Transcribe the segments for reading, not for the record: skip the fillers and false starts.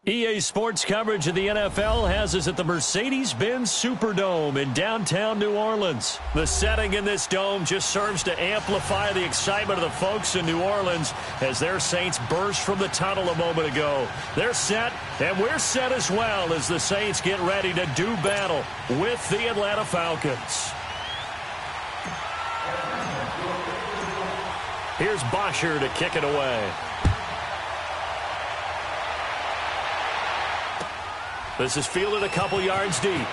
EA Sports coverage of the NFL has us at the Mercedes-Benz Superdome in downtown New Orleans. The setting in this dome just serves to amplify the excitement of the folks in New Orleans as their Saints burst from the tunnel a moment ago. They're set, and we're set as well as the Saints get ready to do battle with the Atlanta Falcons. Here's Bosher to kick it away. This is fielded a couple yards deep.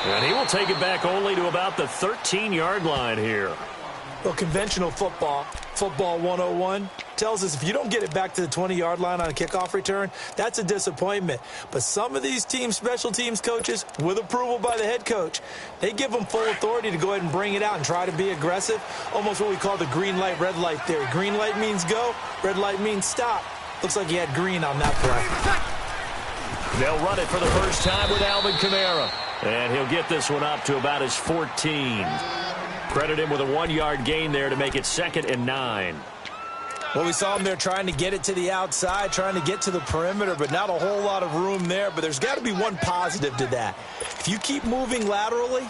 And he will take it back only to about the 13-yard line here. Well, conventional football 101, tells us if you don't get it back to the 20-yard line on a kickoff return, that's a disappointment. But some of these teams, special teams coaches, with approval by the head coach, they give them full authority to go ahead and bring it out and try to be aggressive, almost what we call the green light, red light theory. Green light means go, red light means stop. Looks like he had green on that play. They'll run it for the first time with Alvin Kamara. And he'll get this one up to about his 14. Credit him with a 1-yard gain there to make it 2nd and 9. Well, we saw him there trying to get it to the outside, trying to get to the perimeter, but not a whole lot of room there. But there's got to be one positive to that. If you keep moving laterally,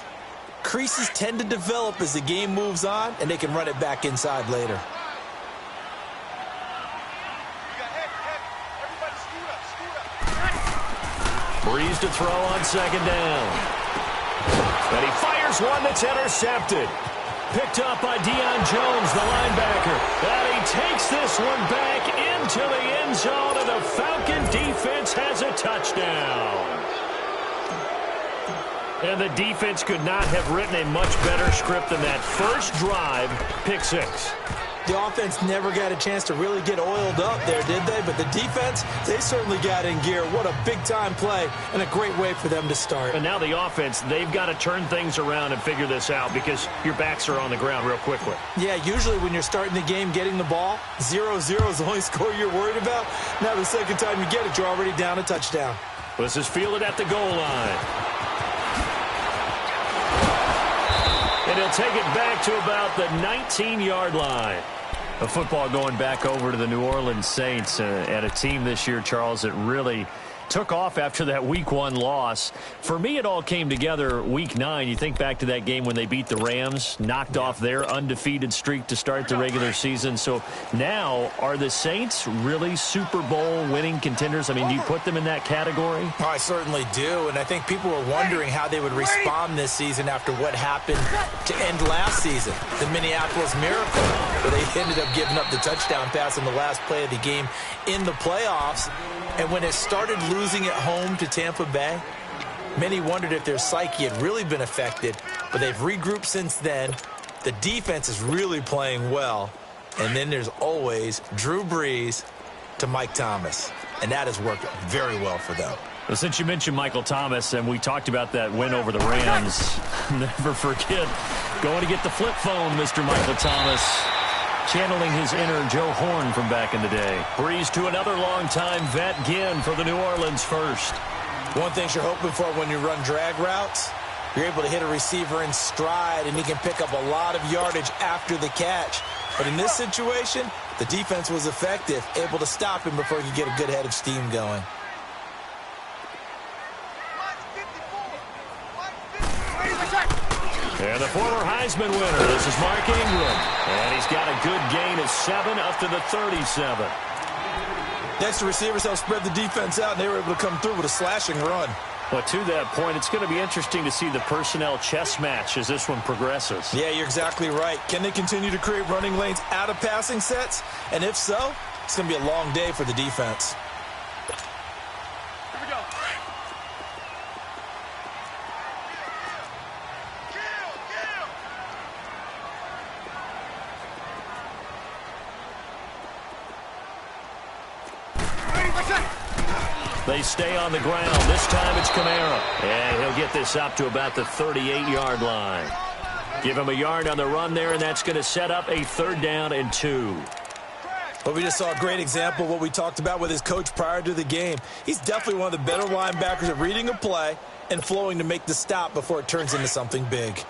creases tend to develop as the game moves on, and they can run it back inside later. Breeze to throw on 2nd down. And he fires one that's intercepted. Picked up by Deion Jones, the linebacker. And he takes this one back into the end zone, and the Falcon defense has a touchdown. And the defense could not have written a much better script than that. First drive, pick 6. The offense never got a chance to really get oiled up there, did they? But the defense, they certainly got in gear. What a big-time play and a great way for them to start. And now the offense, they've got to turn things around and figure this out because your backs are on the ground real quickly. Yeah, usually when you're starting the game getting the ball, 0-0 is the only score you're worried about. Now the second time you get it, you're already down a touchdown. This is fielded at the goal line. And he'll take it back to about the 19-yard line. A football going back over to the New Orleans Saints and a team this year, Charles, that really took off after that Week 1 loss. For me, it all came together Week 9. You think back to that game when they beat the Rams, knocked off their undefeated streak to start the regular season. So now, are the Saints really Super Bowl winning contenders? I mean, do you put them in that category? Oh, I certainly do, and I think people were wondering how they would respond this season after what happened to end last season, the Minneapolis Miracle, where they ended up giving up the touchdown pass in the last play of the game in the playoffs. And when it started losing at home to Tampa Bay, many wondered if their psyche had really been affected, but they've regrouped since then. The defense is really playing well. And then there's always Drew Brees to Mike Thomas, and that has worked very well for them. Well, since you mentioned Michael Thomas, and we talked about that win over the Rams, never forget going to get the flip phone, Mr. Michael Thomas. Channeling his inner Joe Horn from back in the day. Breeze to another long-time vet, Ginn, for the New Orleans first. One thing you're hoping for when you run drag routes, you're able to hit a receiver in stride, and he can pick up a lot of yardage after the catch. But in this situation, the defense was effective, able to stop him before he could get a good head of steam going. And the former Heisman winner, this is Mark Ingram. And he's got a good gain of 7 up to the 37. Next, the receivers helped spread the defense out, and they were able to come through with a slashing run. But to that point, it's going to be interesting to see the personnel chess match as this one progresses. Yeah, you're exactly right. Can they continue to create running lanes out of passing sets? And if so, it's going to be a long day for the defense. They stay on the ground. This time it's Kamara. And he'll get this up to about the 38-yard line. Give him a yard on the run there, and that's going to set up a 3rd down and 2. But we just saw a great example of what we talked about with his coach prior to the game. He's definitely one of the better linebackers at reading a play and flowing to make the stop before it turns into something big.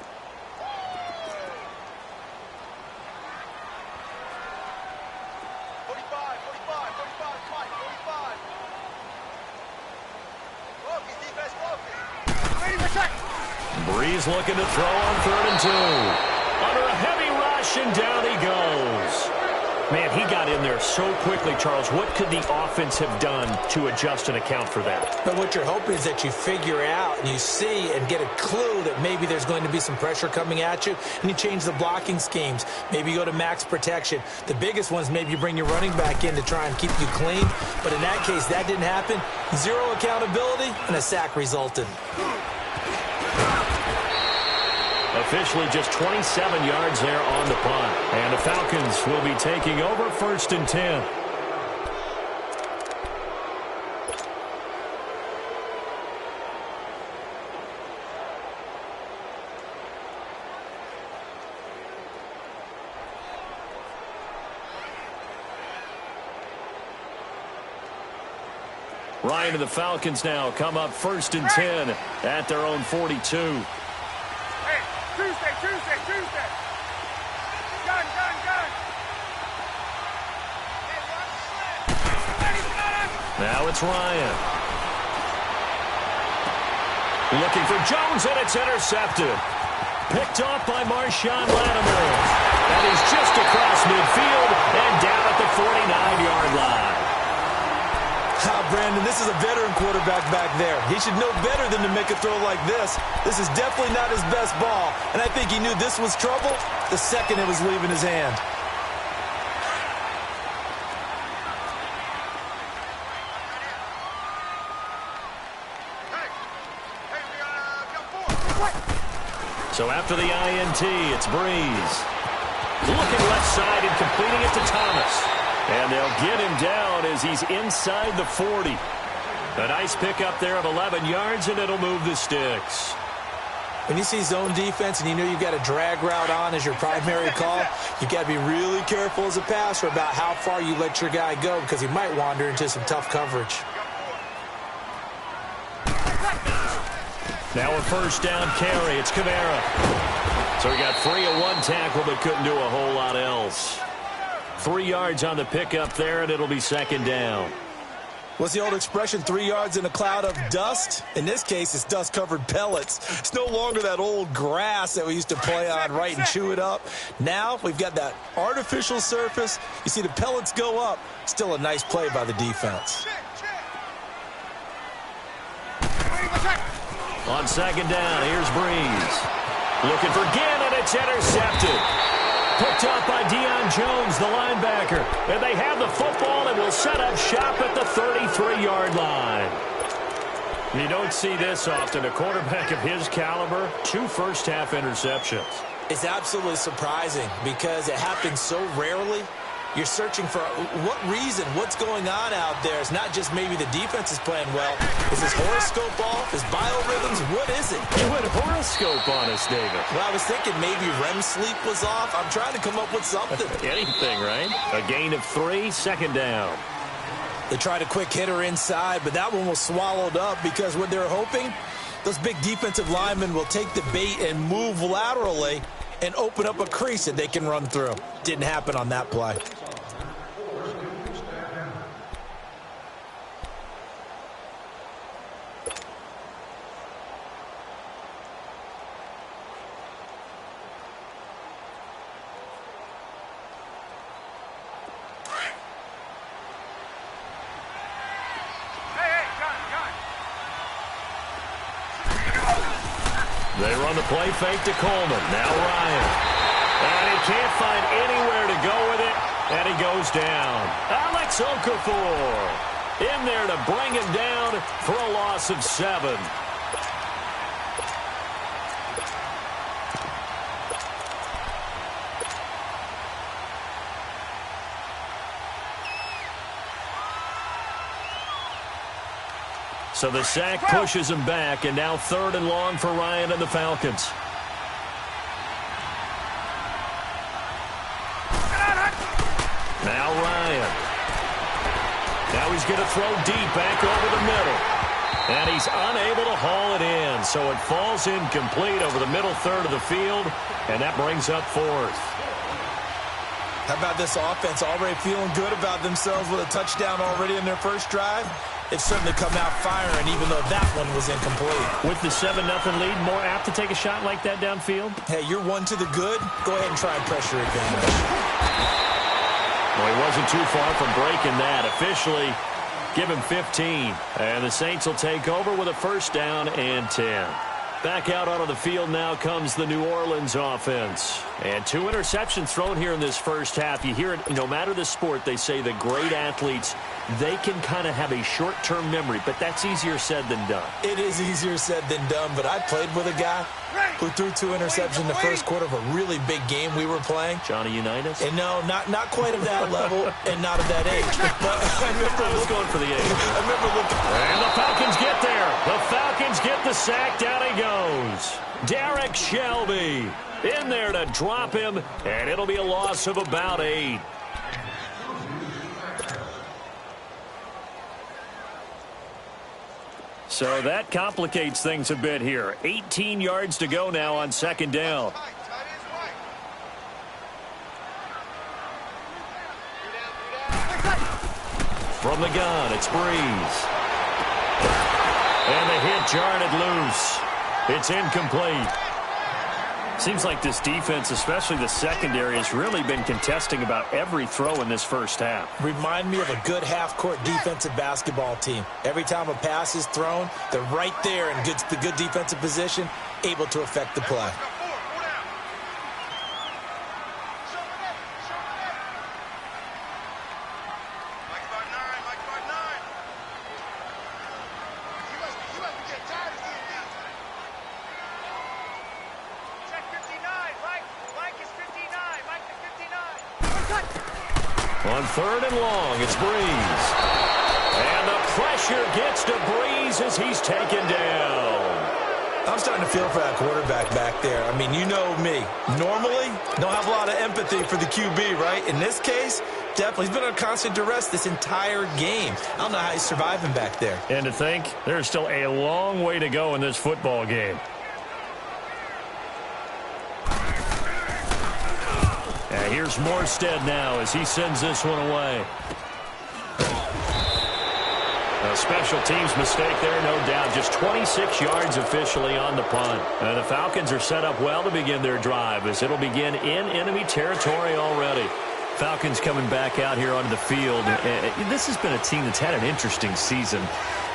Breeze looking to throw on 3rd and 2. Under a heavy rush, and down he goes. Man, he got in there so quickly, Charles. What could the offense have done to adjust and account for that? But what you're hoping is that you figure out and you see and get a clue that maybe there's going to be some pressure coming at you, and you change the blocking schemes. Maybe you go to max protection. The biggest ones, maybe you bring your running back in to try and keep you clean. But in that case, that didn't happen. Zero accountability, and a sack resulted. Officially just 27 yards there on the punt. And the Falcons will be taking over 1st and 10. Ryan and the Falcons now come up 1st and 10 at their own 42. Tuesday. Gun. Now it's Ryan. Looking for Jones, and it's intercepted. Picked off by Marshawn Lattimore. And he's just across midfield and down at the 49-yard line. Brandon, this is a veteran quarterback back there. He should know better than to make a throw like this. This is definitely not his best ball, and I think he knew this was trouble the second it was leaving his hand. So after the INT, it's Breeze. Looking left side and completing it to Thomas. And they'll get him down as he's inside the 40. A nice pickup there of 11 yards, and it'll move the sticks. When you see zone defense and you know you've got a drag route on as your primary call, you've got to be really careful as a passer about how far you let your guy go, because he might wander into some tough coverage. Now a 1st down carry. It's Kamara. So he got 3 of 1 tackle, but couldn't do a whole lot else. 3 yards on the pickup there, and it'll be 2nd down. What's the old expression, 3 yards in a cloud of dust? In this case, it's dust-covered pellets. It's no longer that old grass that we used to play on, right, and chew it up. Now we've got that artificial surface. You see the pellets go up. Still a nice play by the defense. On 2nd down, here's Breeze. Looking for Ginn, and it's intercepted. Picked up by Deion Jones, the linebacker. And they have the football and will set up shop at the 33-yard line. You don't see this often. A quarterback of his caliber, 2 first-half interceptions. It's absolutely surprising because it happens so rarely. You're searching for what reason, what's going on out there. It's not just maybe the defense is playing well. Is his horoscope off? His biorhythms? What is it? You went horoscope on us, David. Well, I was thinking maybe REM sleep was off. I'm trying to come up with something. Anything, right? A gain of 3, 2nd down. They tried a quick hitter inside, but that one was swallowed up because what they're hoping, those big defensive linemen will take the bait and move laterally and open up a crease that they can run through. Didn't happen on that play. They run the play fake to Coleman. Now Ryan. And he can't find anywhere to go with it. And he goes down. Alex Okafor in there to bring him down for a loss of 7. So the sack pushes him back, and now 3rd and long for Ryan and the Falcons. Now Ryan. Now he's going to throw deep back over the middle. And he's unable to haul it in, so it falls incomplete over the middle third of the field, and that brings up 4th. How about this offense already feeling good about themselves with a touchdown already in their first drive? they've certainly come out firing, even though that one was incomplete. With the 7-0 lead, more apt to take a shot like that downfield? Hey, you're one to the good. Go ahead and try and pressure advantage. Well, he wasn't too far from breaking that. Officially, give him 15. And the Saints will take over with a 1st down and 10. Back out onto the field now comes the New Orleans offense. And 2 interceptions thrown here in this first half. You hear it, no matter the sport, they say the great athletes, they can kind of have a short-term memory, but that's easier said than done. It is easier said than done, but I played with a guy who threw 2 interceptions in the first quarter of a really big game we were playing. Johnny Unitas? And no, not quite of that level and not of that age. But I was going for the age. I remember looking. And the Falcons get there. The Falcons get the sack. Down he goes. Derek Shelby in there to drop him, and it'll be a loss of about 8. So that complicates things a bit here. 18 yards to go now on 2nd down. From the gun, it's Breeze. And the hit jarred loose. It's incomplete. Seems like this defense, especially the secondary, has really been contesting about every throw in this first half. Remind me of a good half-court defensive basketball team. Every time a pass is thrown, they're right there in the good defensive position, able to affect the play. On 3rd and long, it's Breeze. And the pressure gets to Breeze as he's taken down. I'm starting to feel for that quarterback back there. I mean, you know me. Normally, don't have a lot of empathy for the QB, right? In this case, definitely. He's been under constant duress this entire game. I don't know how he's surviving back there. And to think, there's still a long way to go in this football game. And here's Morstead now as he sends this one away. A special teams mistake there, no doubt. Just 26 yards officially on the punt. And the Falcons are set up well to begin their drive as it'll begin in enemy territory already. Falcons coming back out here onto the field. This has been a team that's had an interesting season.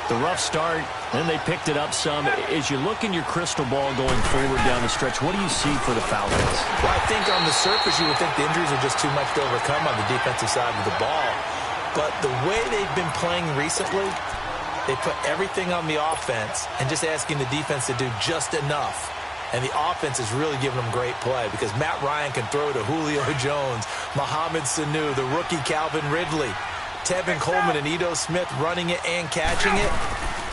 The rough start, then they picked it up some. As you look in your crystal ball going forward down the stretch, what do you see for the Falcons? Well, I think on the surface you would think the injuries are just too much to overcome on the defensive side of the ball. But the way they've been playing recently, they put everything on the offense and just asking the defense to do just enough. And the offense is really giving them great play because Matt Ryan can throw to Julio Jones, Mohamed Sanu, the rookie Calvin Ridley, Tevin Coleman and Ito Smith running it and catching it.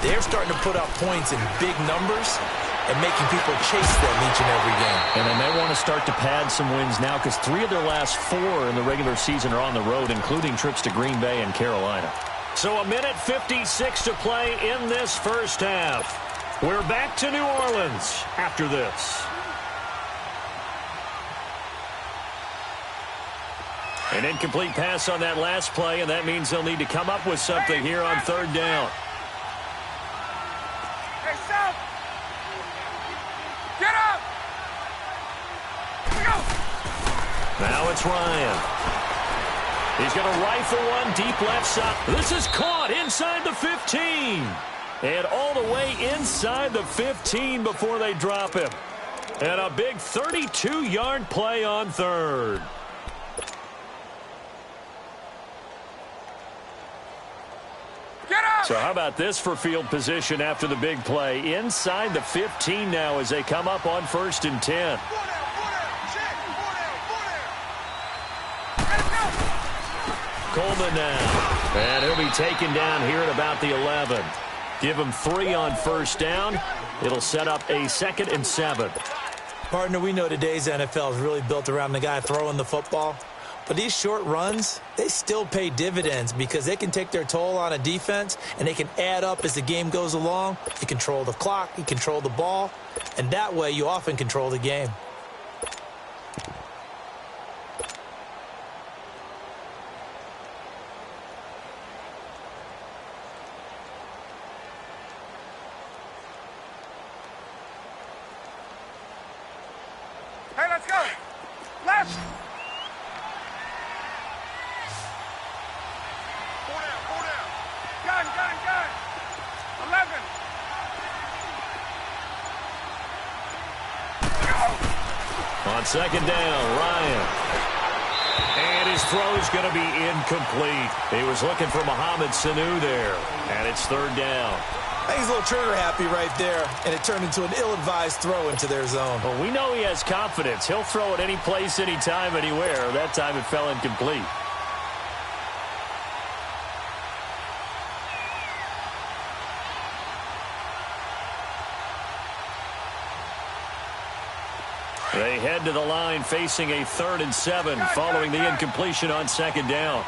They're starting to put up points in big numbers and making people chase them each and every game. And they may want to start to pad some wins now because 3 of their last 4 in the regular season are on the road, including trips to Green Bay and Carolina. So a minute 56 to play in this first half. We're back to New Orleans after this. An incomplete pass on that last play, and that means they'll need to come up with something here on 3rd down. Hey, South! Get up! Here we go! Now it's Ryan. He's going to rifle one deep left side. This is caught inside the 15. And all the way inside the 15 before they drop him. And a big 32-yard play on 3rd. So how about this for field position after the big play? Inside the 15 now as they come up on 1st and 10. Coleman now. And he'll be taken down here at about the 11. Give him 3 on 1st down. It'll set up a 2nd and 7. Partner, we know today's NFL is really built around the guy throwing the football. But these short runs, they still pay dividends because they can take their toll on a defense and they can add up as the game goes along. You control the clock, you control the ball, and that way you often control the game. On second down, Ryan. And his throw's going to be incomplete. He was looking for Mohamed Sanu there. And it's third down. I think he's a little trigger happy right there, and it turned into an ill-advised throw into their zone. Well, we know he has confidence. He'll throw it any place, anytime, anywhere. That time it fell incomplete. They head to the line facing a 3rd and 7 following the incompletion on second down.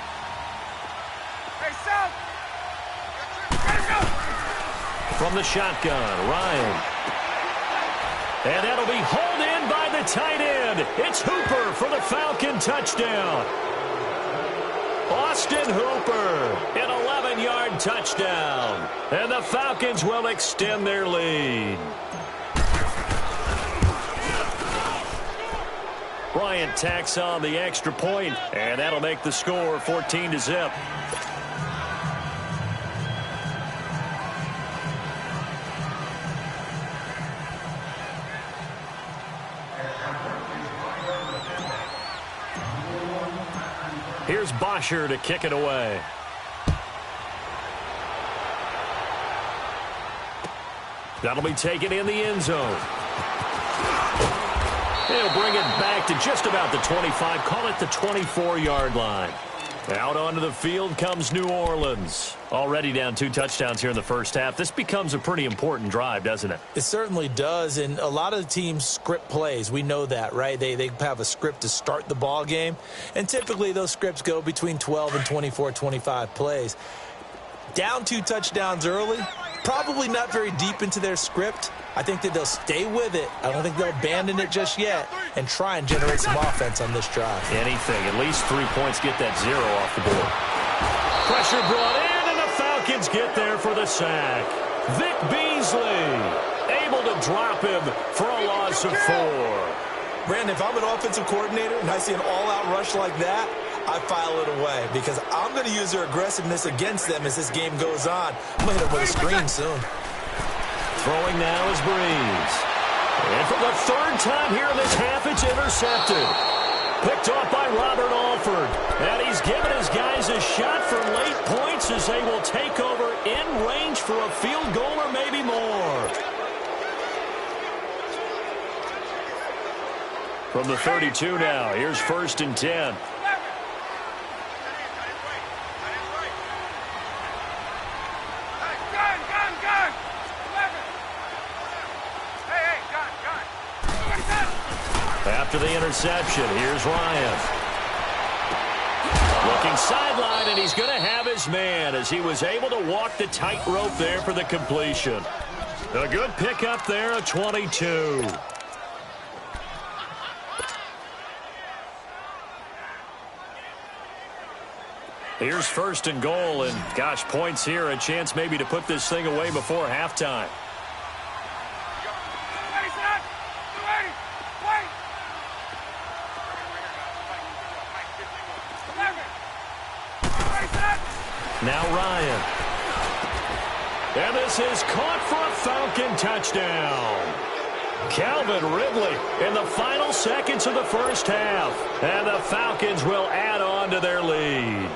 From the shotgun, Ryan. And that'll be hauled in by the tight end. It's Hooper for the Falcon touchdown. Austin Hooper, an 11-yard touchdown. And the Falcons will extend their lead. Bryant tacks on the extra point, and that'll make the score 14-0. Here's Bosher to kick it away. That'll be taken in the end zone. He'll bring it back to just about the 25, call it the 24-yard line. Out onto the field comes New Orleans. Already down 2 touchdowns here in the first half. This becomes a pretty important drive, doesn't it? It certainly does, and a lot of the teams script plays. We know that, right? They have a script to start the ball game, and typically those scripts go between 12 and 24, 25 plays. Down 2 touchdowns early, probably not very deep into their script. I think that they'll stay with it. I don't think they'll abandon it just yet and try and generate some offense on this drive. Anything. At least 3 points, get that 0 off the board. Pressure brought in, and the Falcons get there for the sack. Vic Beasley able to drop him for a loss of 4. Brandon, if I'm an offensive coordinator and I see an all-out rush like that, I file it away because I'm going to use their aggressiveness against them as this game goes on. I'm going to hit them with a screen soon. Throwing now is Breeze. And for the 3rd time here in this half, it's intercepted. Picked off by Robert Alford. And he's given his guys a shot for late points as they will take over in range for a field goal or maybe more. From the 32 now, here's 1st and 10. After the interception, here's Ryan. Looking sideline, and he's going to have his man as he was able to walk the tightrope there for the completion. A good pickup there, a 22. Here's 1st and goal, and gosh, points here, a chance maybe to put this thing away before halftime. Now Ryan. And this is caught for a Falcon touchdown. Calvin Ridley in the final seconds of the first half. And the Falcons will add on to their lead.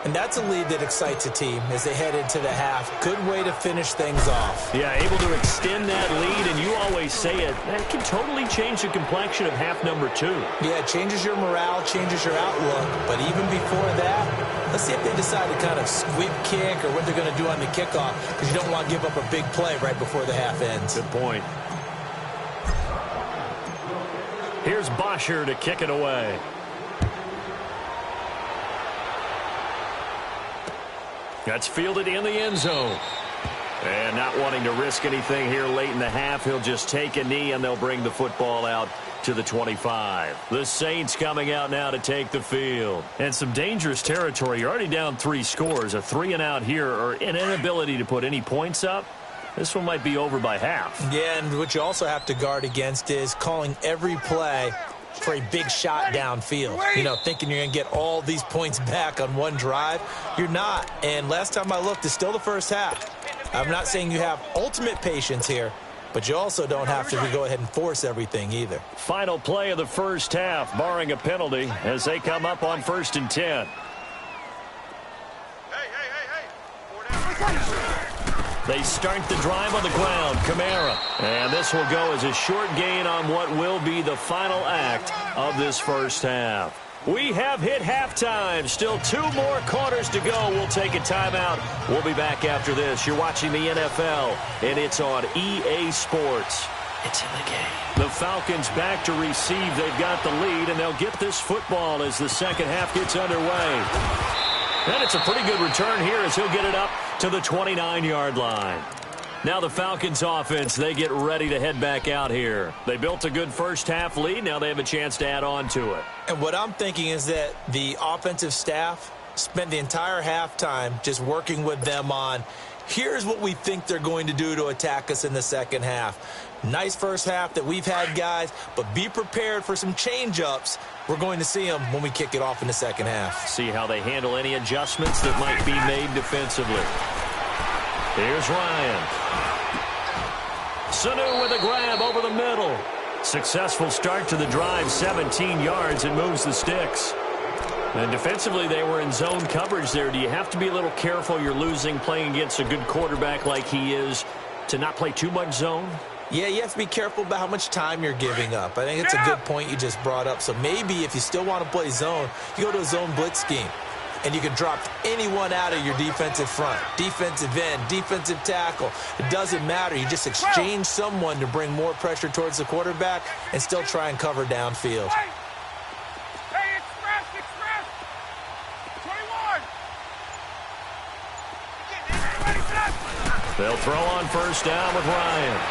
And that's a lead that excites a team as they head into the half. Good way to finish things off. Yeah, able to extend that lead, and you always say it, that can totally change the complexion of half number 2. Yeah, it changes your morale, changes your outlook. But even before that, let's see if they decide to kind of squib kick or what they're going to do on the kickoff, because you don't want to give up a big play right before the half ends. Good point. Here's Bosher to kick it away. That's fielded in the end zone. And not wanting to risk anything here late in the half, he'll just take a knee and they'll bring the football out to the 25. The Saints coming out now to take the field. And some dangerous territory. You're already down 3 scores. A 3-and-out here or an inability to put any points up. This one might be over by half. Yeah, and what you also have to guard against is calling every play for a big shot downfield. You know, thinking you're going to get all these points back on one drive. You're not. And last time I looked, it's still the first half. I'm not saying you have ultimate patience here, But you also don't have to go ahead and force everything either. Final play of the first half, barring a penalty, as they come up on 1st and 10. They start the drive on the ground. Kamara. And this will go as a short gain on what will be the final act of this first half. We have hit halftime. Still 2 more quarters to go. We'll take a timeout. We'll be back after this. You're watching the NFL, and it's on EA Sports. It's in the game. The Falcons back to receive. They've got the lead, and they'll get this football as the second half gets underway. And it's a pretty good return here as he'll get it up to the 29-yard line. Now the Falcons offense, they get ready to head back out here. They built a good first half lead. Now they have a chance to add on to it. And what I'm thinking is that the offensive staff spent the entire halftime just working with them on, here's what we think they're going to do to attack us in the second half. Nice first half that we've had, guys, but be prepared for some change-ups. We're going to see them when we kick it off in the second half. See how they handle any adjustments that might be made defensively. Here's Ryan. Sanu with a grab over the middle. Successful start to the drive, 17 yards, and moves the sticks. And defensively, they were in zone coverage there. Do you have to be a little careful? You're losing playing against a good quarterback like he is to not play too much zone? Yeah, you have to be careful about how much time you're giving up. I think it's a good point you just brought up. So maybe if you still want to play zone, you go to a zone blitz scheme. And you can drop anyone out of your defensive front, defensive end, defensive tackle. It doesn't matter. You just exchange someone to bring more pressure towards the quarterback and still try and cover downfield. Hey, express! 21! They'll throw on first down with Ryan.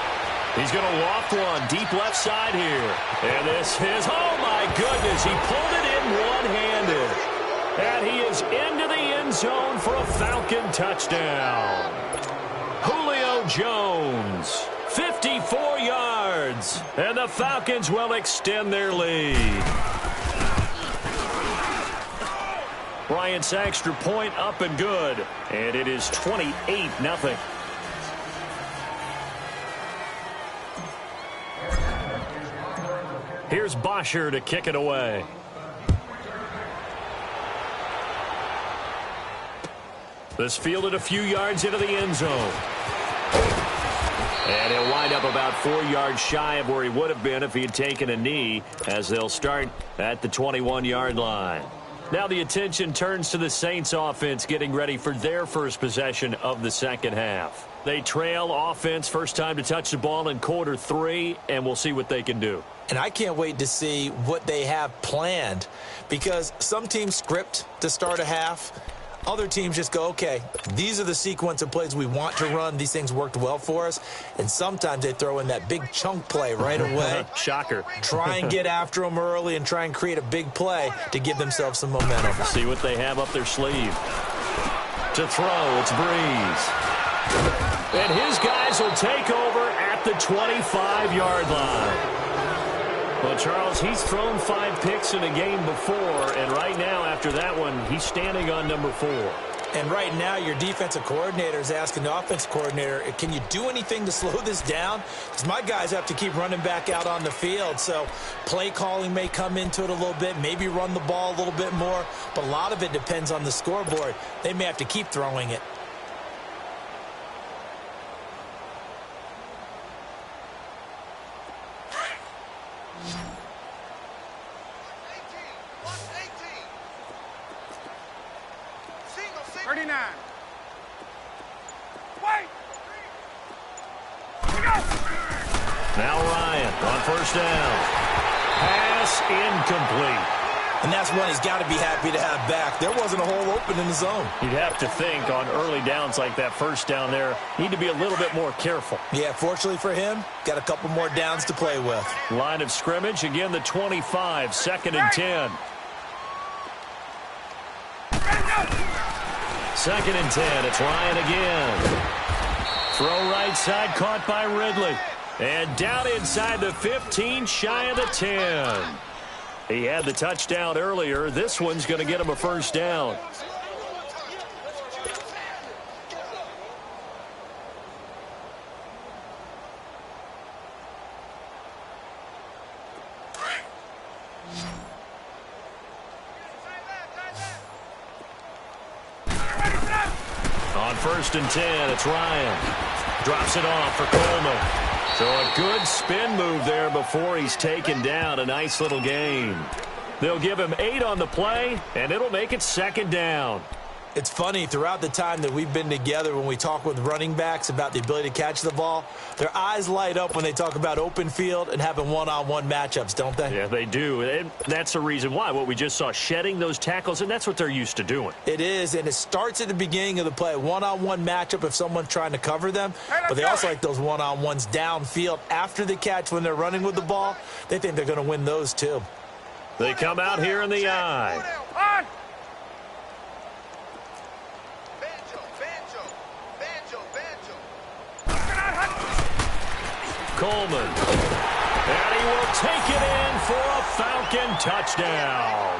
He's going to loft one deep left side here. And this is, oh my goodness, he pulled it in one-handed. And he is into the end zone for a Falcon touchdown. Julio Jones, 54 yards. And the Falcons will extend their lead. Bryant's extra point up and good. And it is 28-0. Here's Bosher to kick it away. This fielded a few yards into the end zone. And he'll wind up about 4 yards shy of where he would have been if he had taken a knee, as they'll start at the 21-yard line. Now the attention turns to the Saints offense getting ready for their first possession of the second half. They trail offense, first time to touch the ball in quarter 3, and we'll see what they can do. And I can't wait to see what they have planned, because some teams script to start a half. Other teams just go, okay, these are the sequence of plays we want to run. These things worked well for us. And sometimes they throw in that big chunk play right away. Shocker. Try and get after them early and try and create a big play to give themselves some momentum. See what they have up their sleeve. To throw, it's Breeze. And his guys will take over at the 25-yard line. Well, Charles, he's thrown 5 picks in a game before, and right now, after that one, he's standing on number 4. And right now, your defensive coordinator is asking the offensive coordinator, can you do anything to slow this down? Because my guys have to keep running back out on the field, so play calling may come into it a little bit, maybe run the ball a little bit more, but a lot of it depends on the scoreboard. They may have to keep throwing it. Now Ryan on first down. Pass incomplete. And that's one he's got to be happy to have back. There wasn't a hole open in the zone. You'd have to think on early downs like that first down there, need to be a little bit more careful. Yeah, fortunately for him, got a couple more downs to play with. Line of scrimmage, again the 25, 2nd and 10. 2nd and 10, it's Ryan again. Throw right side, caught by Ridley. And down inside the 15, shy of the 10. He had the touchdown earlier. This one's going to get him a first down. On 1st and 10, it's Ryan. Drops it off for Coleman. So a good spin move there before he's taken down. A nice little gain. They'll give him 8 on the play, and it'll make it 2nd down. It's funny, throughout the time that we've been together, when we talk with running backs about the ability to catch the ball, their eyes light up when they talk about open field and having one-on-one matchups, don't they? Yeah, they do. And that's the reason why. What we just saw, shedding those tackles, and that's what they're used to doing. It is, and it starts at the beginning of the play. One-on-one matchup if someone's trying to cover them, but they also like those one-on-ones downfield after the catch when they're running with the ball. They think they're going to win those, too. They come out here in the eye. Coleman. And he will take it in for a Falcon touchdown.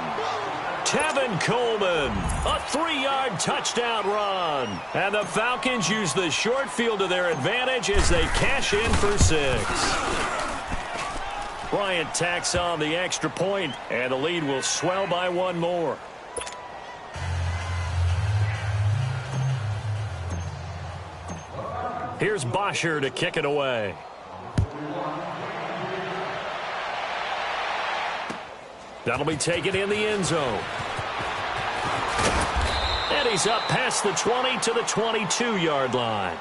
Tevin Coleman, a 3-yard touchdown run. And the Falcons use the short field to their advantage as they cash in for 6. Bryant tacks on the extra point, and the lead will swell by 1 more. Here's Bosher to kick it away. That'll be taken in the end zone. And he's up past the 20 to the 22-yard line.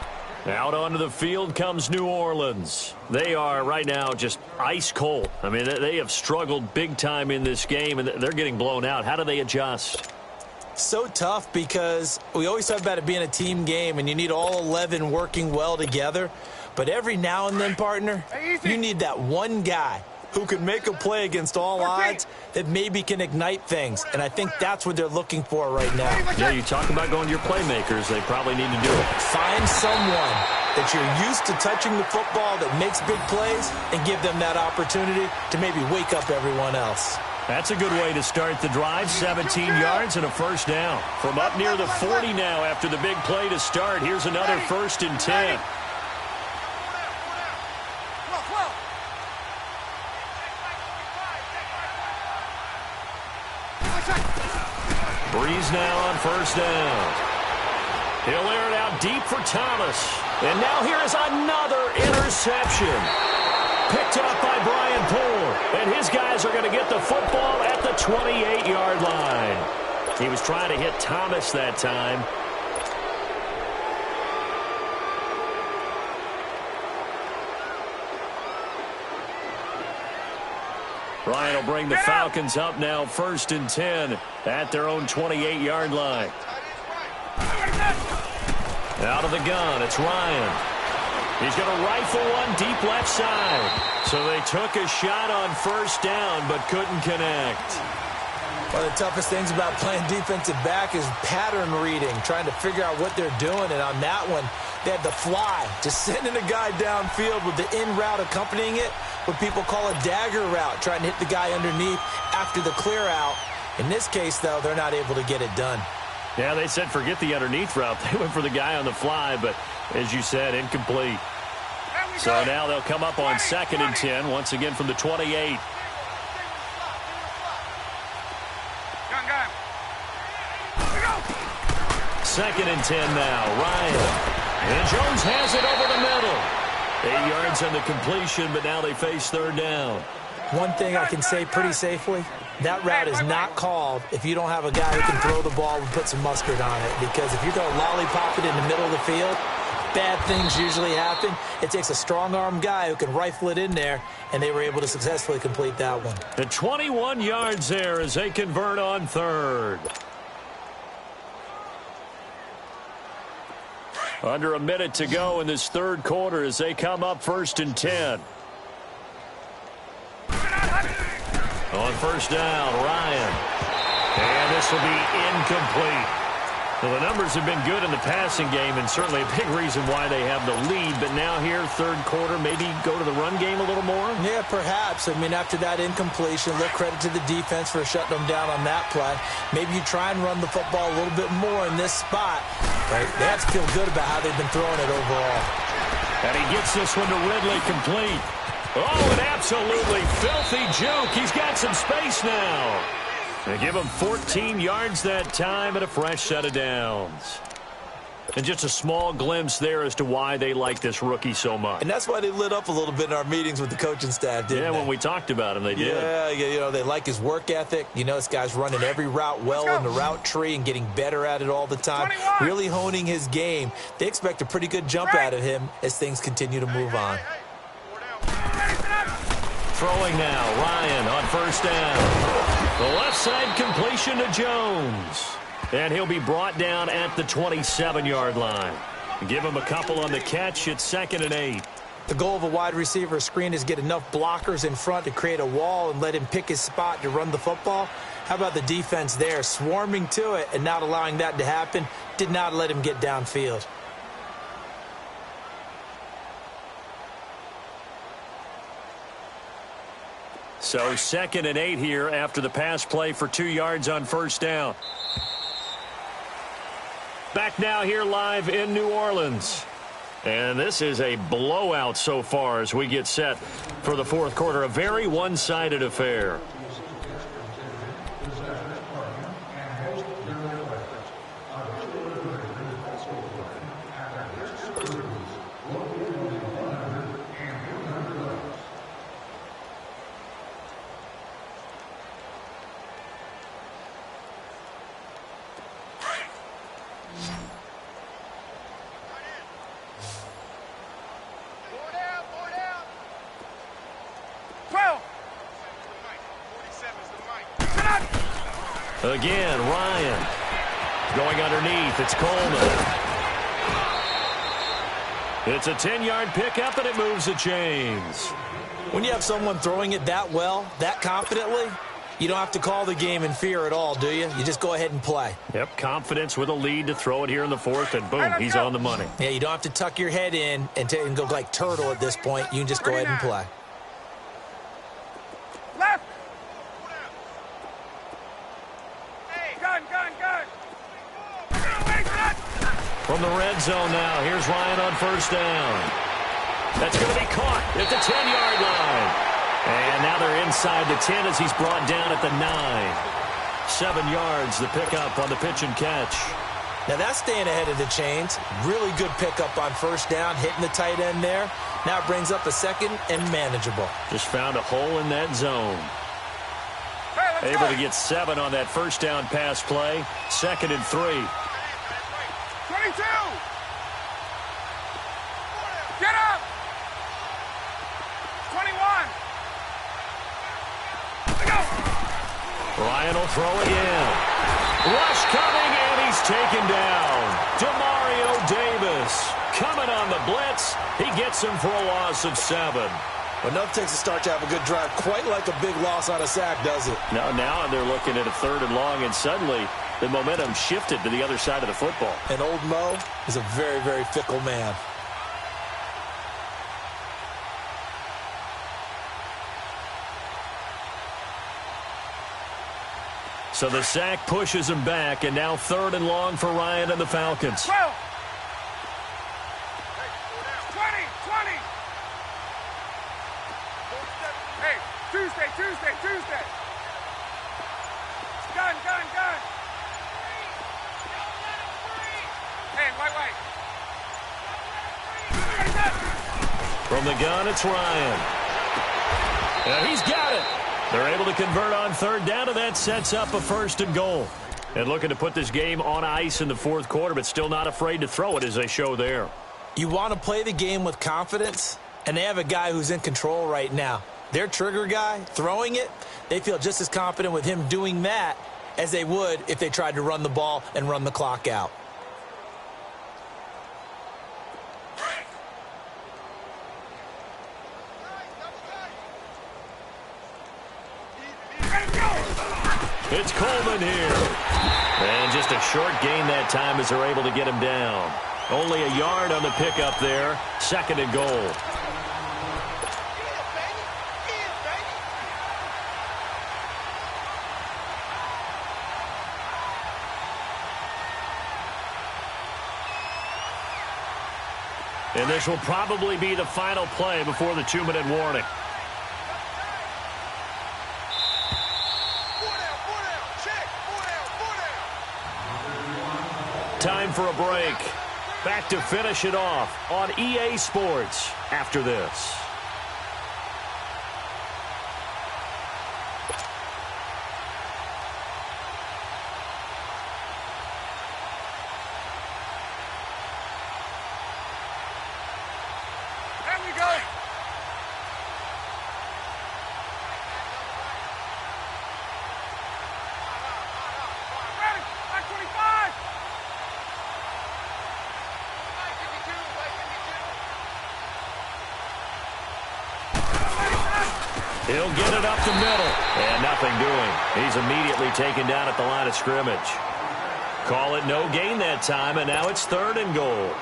Out onto the field comes New Orleans. They are right now just ice cold. I mean, they have struggled big time in this game, and they're getting blown out. How do they adjust? So tough because we always talk about it being a team game, and you need all 11 working well together. But every now and then, partner, you need that one guy who can make a play against all odds that maybe can ignite things. And I think that's what they're looking for right now. Yeah, you talk about going to your playmakers. They probably need to do it. Find someone that you're used to touching the football that makes big plays and give them that opportunity to maybe wake up everyone else. That's a good way to start the drive. 17 yards and a 1st down. From up near the 40 now after the big play to start. Here's another 1st and 10. Breeze now on 1st down. He'll air it out deep for Thomas. And now here is another interception. Picked up by Brian Poole. And his guys are going to get the football at the 28-yard line. He was trying to hit Thomas that time. Ryan will bring the Falcons up now 1st and 10 at their own 28-yard line. Out of the gun, it's Ryan. He's going to rifle one deep left side. So they took a shot on 1st down but couldn't connect. One of the toughest things about playing defensive back is pattern reading, trying to figure out what they're doing. And on that one, they had the fly, just sending a guy downfield with the in route accompanying it, what people call a dagger route, trying to hit the guy underneath after the clear out. In this case, though, they're not able to get it done. Yeah, they said forget the underneath route. They went for the guy on the fly, but as you said, incomplete. So now they'll come up on 2nd and 10, once again from the 28. Second and 10 now, Ryan. And Jones has it over the middle. 8 yards on the completion, but now they face 3rd down. One thing I can say pretty safely, that route is not called if you don't have a guy who can throw the ball and put some mustard on it. Because if you're going to lollipop it in the middle of the field, bad things usually happen. It takes a strong-arm guy who can rifle it in there, and they were able to successfully complete that one. The 21 yards there as they convert on 3rd. Under a minute to go in this 3rd quarter as they come up 1st and 10. On 1st down, Ryan. And this will be incomplete. Well, the numbers have been good in the passing game, and certainly a big reason why they have the lead. But now here, 3rd quarter, maybe go to the run game a little more? Yeah, perhaps. I mean, after that incompletion, a little credit to the defense for shutting them down on that play. Maybe you try and run the football a little bit more in this spot. Right? They have to feel good about how they've been throwing it overall. And he gets this one to Ridley complete. Oh, an absolutely filthy juke. He's got some space now. They give him 14 yards that time and a fresh set of downs. And just a small glimpse there as to why they like this rookie so much. And that's why they lit up a little bit in our meetings with the coaching staff, didn't they? Yeah, when we talked about him, they did. Yeah, you know, they like his work ethic. You know, this guy's running every route well in the route tree and getting better at it all the time. 21. Really honing his game. They expect a pretty good jump out of him as things continue to move on. Throwing now, Ryan on first down. The left side completion to Jones. And he'll be brought down at the 27-yard line. Give him a couple on the catch. It's 2nd and 8. The goal of a wide receiver screen is get enough blockers in front to create a wall and let him pick his spot to run the football. How about the defense there, swarming to it and not allowing that to happen? Did not let him get downfield. So 2nd and 8 here after the pass play for 2 yards on first down. Back now here live in New Orleans. And this is a blowout so far as we get set for the fourth quarter. A very one-sided affair. Again, Ryan going underneath. It's Coleman. It's a 10-yard pickup, and it moves the chains. When you have someone throwing it that well, that confidently, you don't have to call the game in fear at all, do you? You just go ahead and play. Yep, confidence with a lead to throw it here in the fourth, and boom, he's on the money. Yeah, you don't have to tuck your head in and go like turtle at this point. You can just go ahead and play. Left. From the red zone now, here's Ryan on first down. That's going to be caught at the 10-yard line. And now they're inside the 10 as he's brought down at the 9. 7 yards, the pickup on the pitch and catch. Now that's staying ahead of the chains. Really good pickup on first down, hitting the tight end there. Now it brings up a 2nd and manageable. Just found a hole in that zone. Hey, able to get 7 on that first down pass play. 2nd and 3. 22. Get up. 21. Go. Ryan will throw again. Rush coming, and he's taken down. Demario Davis coming on the blitz. He gets him for a loss of 7. Enough takes a start to have a good drive. Quite like a big loss on a sack, does it? Now they're looking at a 3rd and long, and suddenly the momentum shifted to the other side of the football. And old Mo is a very, very fickle man. So the sack pushes him back, and now 3rd and long for Ryan and the Falcons. 12. 20. Hey, Tuesday. Gun. Hey, white. From the gun, it's Ryan. And he's got it. They're able to convert on 3rd down, and that sets up a 1st and goal. And looking to put this game on ice in the fourth quarter, but still not afraid to throw it as they show there. You want to play the game with confidence, and they have a guy who's in control right now. Their trigger guy, throwing it, they feel just as confident with him doing that as they would if they tried to run the ball and run the clock out. It's Coleman here. And just a short gain that time as they're able to get him down. Only a yard on the pickup there. 2nd and goal. And this will probably be the final play before the 2-minute warning. Time for a break. Back to finish it off on EA Sports after this. There we go. Ready. Back 25. He'll get it up the middle. And nothing doing. He's immediately taken down at the line of scrimmage. Call it no gain that time, and now it's 3rd and goal.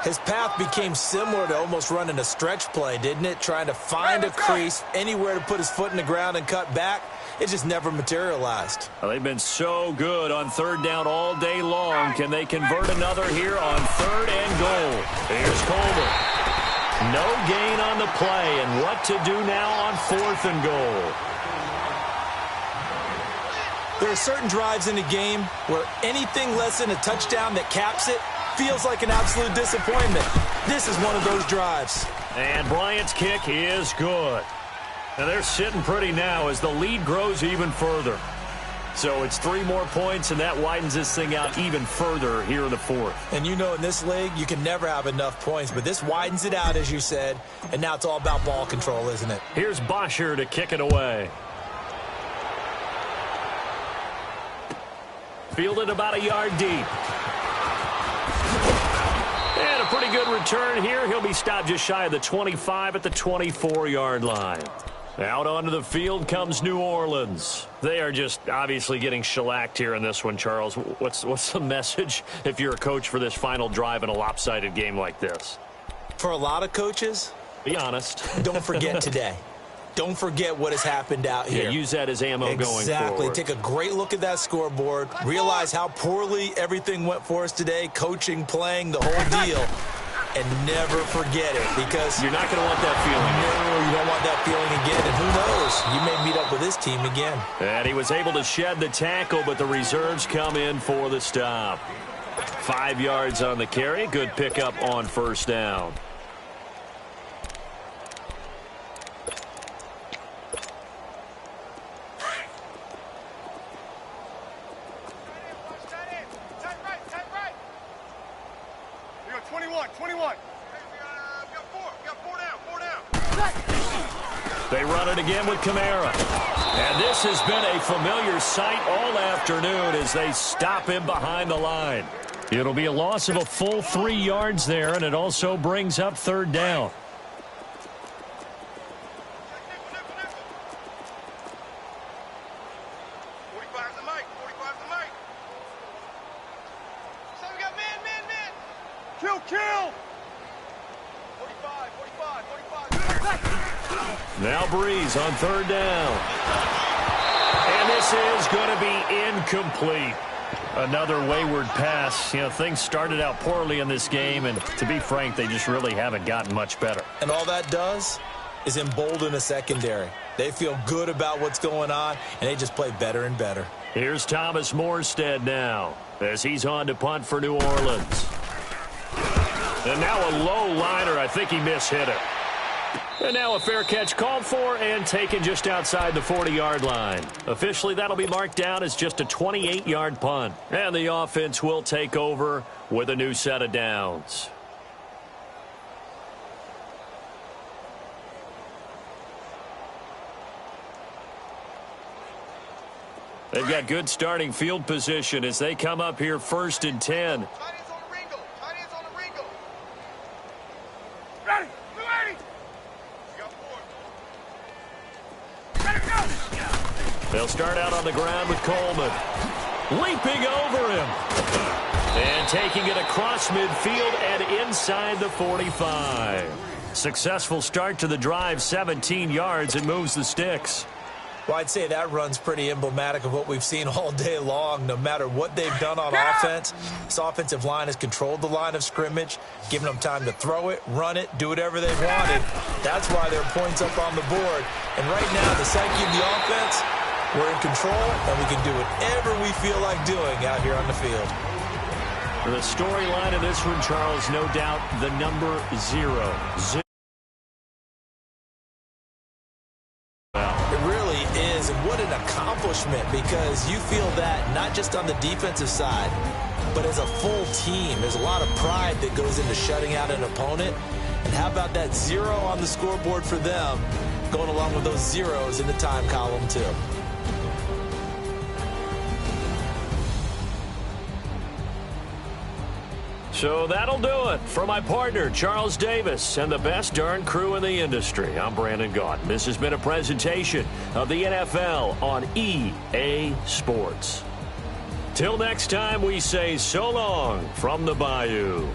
His path became similar to almost running a stretch play, didn't it? Trying to find a crease, anywhere to put his foot in the ground and cut back. It just never materialized. Well, they've been so good on 3rd down all day long. Can they convert another here on 3rd and goal? Here's Coleman. No gain on the play, and what to do now on 4th and goal. There are certain drives in the game where anything less than a touchdown that caps it feels like an absolute disappointment. This is one of those drives. And Bryant's kick is good. And they're sitting pretty now as the lead grows even further. So it's 3 more points, and that widens this thing out even further here in the 4th. And you know in this league, you can never have enough points, but this widens it out, as you said, and now it's all about ball control, isn't it? Here's Bosher to kick it away. Fielded about a yard deep. And a pretty good return here. He'll be stopped just shy of the 25 at the 24-yard line. Out onto the field comes New Orleans. They are just obviously getting shellacked here in this one, Charles. What's the message if you're a coach for this final drive in a lopsided game like this? For a lot of coaches, be honest. Don't forget today. Don't forget what has happened out here. Yeah, use that as ammo going forward. Exactly. Take a great look at that scoreboard. Realize how poorly everything went for us today, coaching, playing, the whole deal. And never forget it, because you're not going to want that feeling. No, you don't want that feeling again. And who knows? You may meet up with this team again. And he was able to shed the tackle, but the reserves come in for the stop. 5 yards on the carry. Good pickup on 1st down. You got 21. 21. Four down. They run it again with Kamara. And this has been a familiar sight all afternoon as they stop him behind the line. It'll be a loss of a full 3 yards there, and it also brings up 3rd down. Kill. Now Breeze on 3rd down. And this is going to be incomplete. Another wayward pass. You know, things started out poorly in this game, and to be frank, they just really haven't gotten much better. And all that does is embolden a secondary. They feel good about what's going on, and they just play better and better. Here's Thomas Morstead now as he's on to punt for New Orleans. And now a low liner. I think he mishit it. And now a fair catch called for and taken just outside the 40-yard line. Officially, that'll be marked down as just a 28-yard punt. And the offense will take over with a new set of downs. They've got good starting field position as they come up here 1st and 10. Ready. 280. They'll start out on the ground with Coleman. Leaping over him. And taking it across midfield and inside the 45. Successful start to the drive, 17 yards, and moves the sticks. Well, I'd say that run's pretty emblematic of what we've seen all day long. No matter what they've done on offense, this offensive line has controlled the line of scrimmage, given them time to throw it, run it, do whatever they wanted. That's why there are points up on the board. And right now, the psyche of the offense, we're in control, and we can do whatever we feel like doing out here on the field. The storyline of this one, Charles, no doubt the number 0. It really is, and what an accomplishment, because you feel that not just on the defensive side, but as a full team. There's a lot of pride that goes into shutting out an opponent. And how about that 0 on the scoreboard for them, going along with those zeros in the time column, too. So that'll do it for my partner, Charles Davis, and the best darn crew in the industry. I'm Brandon Gaudin. This has been a presentation of the NFL on EA Sports. Till next time, we say so long from the Bayou.